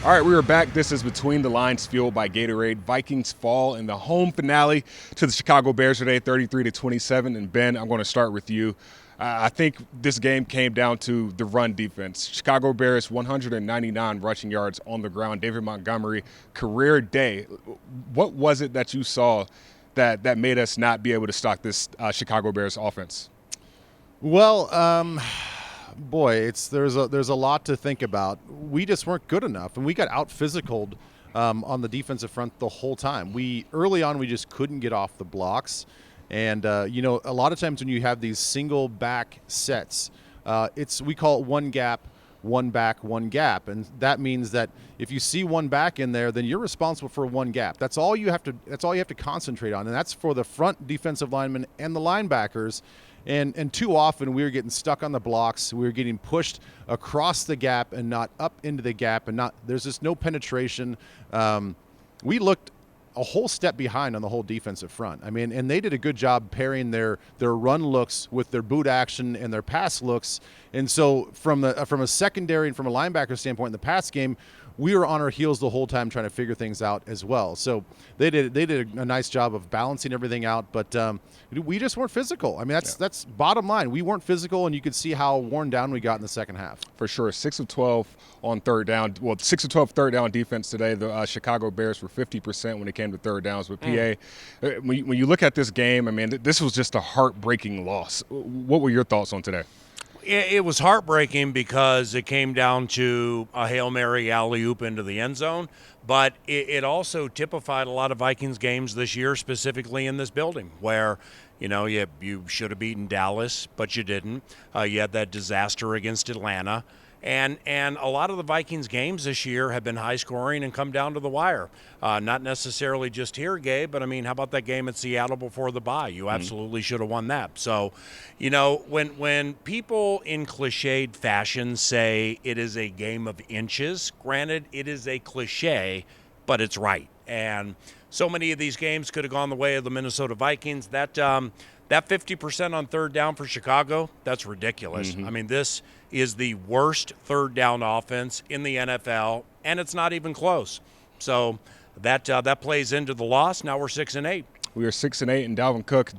All right, we are back. This is Between the Lines, fueled by Gatorade. Vikings fall in the home finale to the Chicago Bears today, 33-27. And Ben, I'm going to start with you. I think this game came down to the run defense. Chicago Bears, 199 rushing yards on the ground. David Montgomery, career day. What was it that you saw that made us not be able to stop this Chicago Bears offense? Well, boy, there's a lot to think about. We just weren't good enough, and we got out-physicaled on the defensive front the whole time. Early on, we just couldn't get off the blocks. And, a lot of times when you have these single back sets, we call it one gap, one back, one gap. And that means that if you see one back in there, then you're responsible for one gap. That's all you have to concentrate on. And that's for the front defensive linemen and the linebackers. And too often we were getting stuck on the blocks. We were getting pushed across the gap and not up into the gap. And there's just no penetration. We looked a whole step behind on the whole defensive front. I mean, and they did a good job pairing their run looks with their boot action and their pass looks. And so from a secondary and from a linebacker standpoint in the pass game, we were on our heels the whole time trying to figure things out as well. So they did a nice job of balancing everything out, but we just weren't physical. I mean, that's bottom line. We weren't physical, and you could see how worn down we got in the second half. For sure. 6 of 12 on third down. Well, 6 of 12 third down defense today. The Chicago Bears were 50% when it came to third downs. But PA, when you look at this game, I mean, this was just a heartbreaking loss. What were your thoughts on today? It was heartbreaking because it came down to a Hail Mary alley-oop into the end zone, but it also typified a lot of Vikings games this year, specifically in this building, where you should have beaten Dallas, but you didn't. You had that disaster against Atlanta. And a lot of the Vikings games this year have been high scoring and come down to the wire. Not necessarily just here, Gabe, but I mean, how about that game at Seattle before the bye? You absolutely should have won that. So, when people in cliched fashion say it is a game of inches, granted, it is a cliche, but it's right. And so many of these games could have gone the way of the Minnesota Vikings. That 50% on third down for Chicago, that's ridiculous. I mean, this is the worst third down offense in the NFL, and it's not even close. So that plays into the loss. Now we're 6-8. We are 6-8, and Dalvin Cook,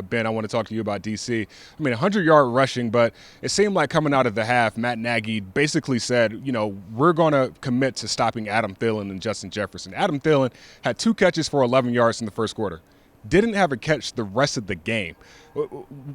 Ben, I want to talk to you about DC. I mean, 100-yard rushing, but it seemed like coming out of the half, Matt Nagy basically said, we're going to commit to stopping Adam Thielen and Justin Jefferson. Adam Thielen had 2 catches for 11 yards in the first quarter. Didn't have a catch the rest of the game.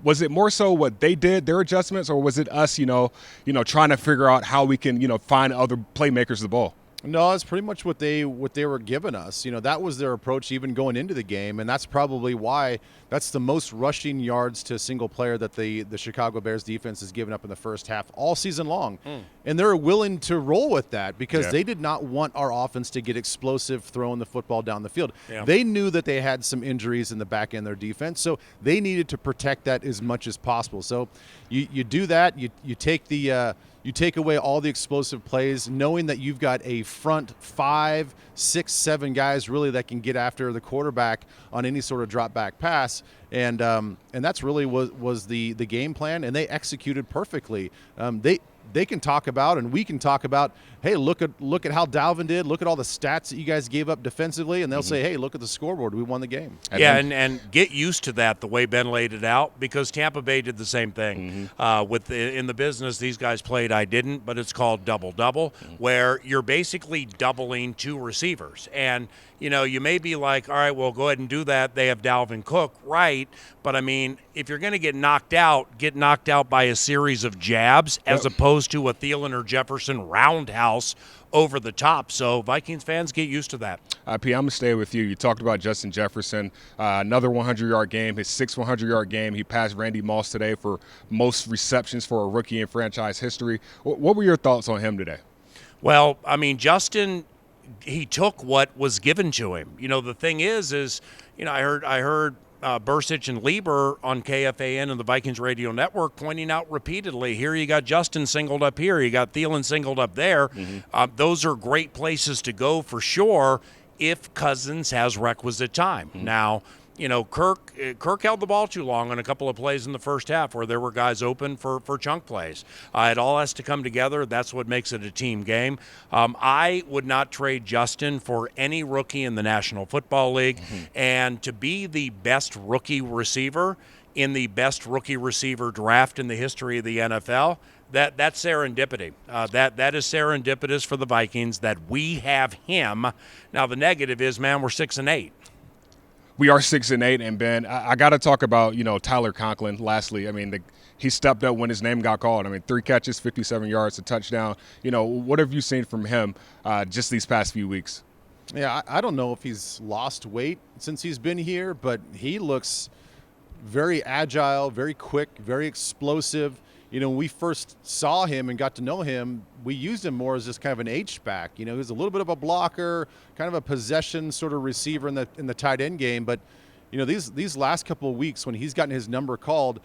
Was it more so what they did, their adjustments, or was it us, trying to figure out how we can, find other playmakers of the ball? No, it's pretty much what they were giving us. That was their approach even going into the game, and that's probably why that's the most rushing yards to a single player that the Chicago Bears defense has given up in the first half all season long. And they're willing to roll with that because they did not want our offense to get explosive throwing the football down the field. Yeah. They knew that they had some injuries in the back end of their defense, so they needed to protect that as much as possible. So you do that, you take away all the explosive plays, knowing that you've got a front 5, 6, 7 guys really that can get after the quarterback on any sort of drop back pass, and that's really was the game plan, and they executed perfectly. They can talk about, and we can talk about, hey, look at how Dalvin did. Look at all the stats that you guys gave up defensively, and they'll say, hey, look at the scoreboard. We won the game. Yeah, and get used to that the way Ben laid it out, because Tampa Bay did the same thing. In the business, these guys played I didn't, but it's called double-double, where you're basically doubling 2 receivers. And, you may be like, all right, well, go ahead and do that. They have Dalvin Cook, right? But, I mean, if you're going to get knocked out by a series of jabs as opposed to a Thielen or Jefferson roundhouse over the top. So Vikings fans, get used to that. P, I'm going to stay with you. You talked about Justin Jefferson, another 100-yard game, his 6th 100-yard game. He passed Randy Moss today for most receptions for a rookie in franchise history. What were your thoughts on him today? Well, I mean, Justin, he took what was given to him. The thing is, I heard Bursich and Leber on KFAN and the Vikings radio network pointing out repeatedly, here you got Justin singled up here, you got Thielen singled up there. Those are great places to go for sure if Cousins has requisite time. Now, Kirk held the ball too long on a couple of plays in the first half where there were guys open for chunk plays. It all has to come together. That's what makes it a team game. I would not trade Justin for any rookie in the National Football League. And to be the best rookie receiver in the best rookie receiver draft in the history of the NFL, that's serendipity. That is serendipitous for the Vikings that we have him. Now the negative is, man, we're 6-8. We are 6-8, and Ben, I got to talk about Tyler Conklin. Lastly, I mean, he stepped up when his name got called. I mean, 3 catches, 57 yards, a touchdown. What have you seen from him just these past few weeks? Yeah, I don't know if he's lost weight since he's been here, but he looks very agile, very quick, very explosive. When we first saw him and got to know him, we used him more as just kind of an H-back. He was a little bit of a blocker, kind of a possession sort of receiver in the tight end game. But, these last couple of weeks when he's gotten his number called,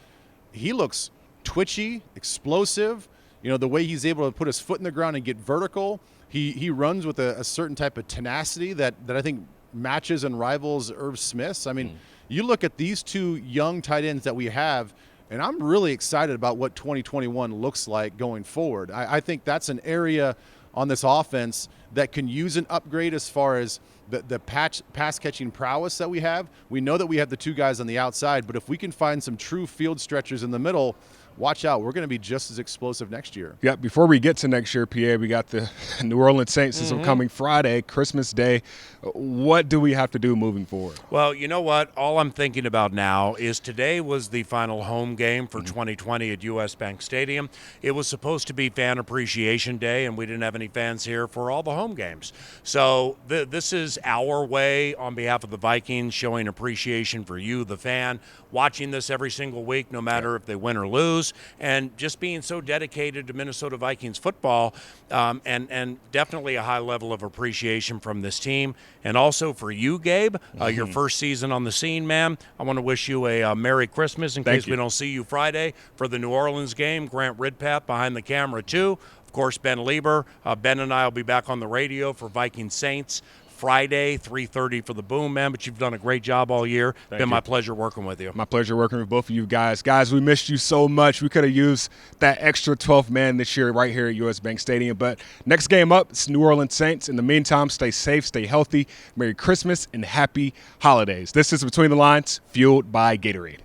he looks twitchy, explosive. The way he's able to put his foot in the ground and get vertical. He runs with a certain type of tenacity that I think matches and rivals Irv Smith's. I mean, you look at these two young tight ends that we have, and I'm really excited about what 2021 looks like going forward. I think that's an area on this offense that can use an upgrade as far as the pass-catching prowess that we have. We know that we have the 2 guys on the outside, but if we can find some true field stretchers in the middle, watch out. We're going to be just as explosive next year. Yeah, before we get to next year, PA, we got the New Orleans Saints. This is coming Friday, Christmas Day. What do we have to do moving forward? Well, you know what? All I'm thinking about now is today was the final home game for 2020 at US Bank Stadium. It was supposed to be Fan Appreciation Day, and we didn't have any fans here for all the home games. So this is our way on behalf of the Vikings showing appreciation for you, the fan, watching this every single week, no matter if they win or lose, and just being so dedicated to Minnesota Vikings football, and definitely a high level of appreciation from this team. And also for you, Gabe, your first season on the scene, man. I want to wish you a Merry Christmas in case we don't see you Friday for the New Orleans game. Grant Ridpath behind the camera, too. Of course, Ben Leber. Ben and I will be back on the radio for Viking Saints Friday, 3:30 for the Boom, man. But you've done a great job all year. Been my pleasure working with you. My pleasure working with both of you guys. Guys, we missed you so much. We could have used that extra 12th man this year right here at US Bank Stadium. But next game up, it's New Orleans Saints. In the meantime, stay safe, stay healthy. Merry Christmas and happy holidays. This is Between the Lines, fueled by Gatorade.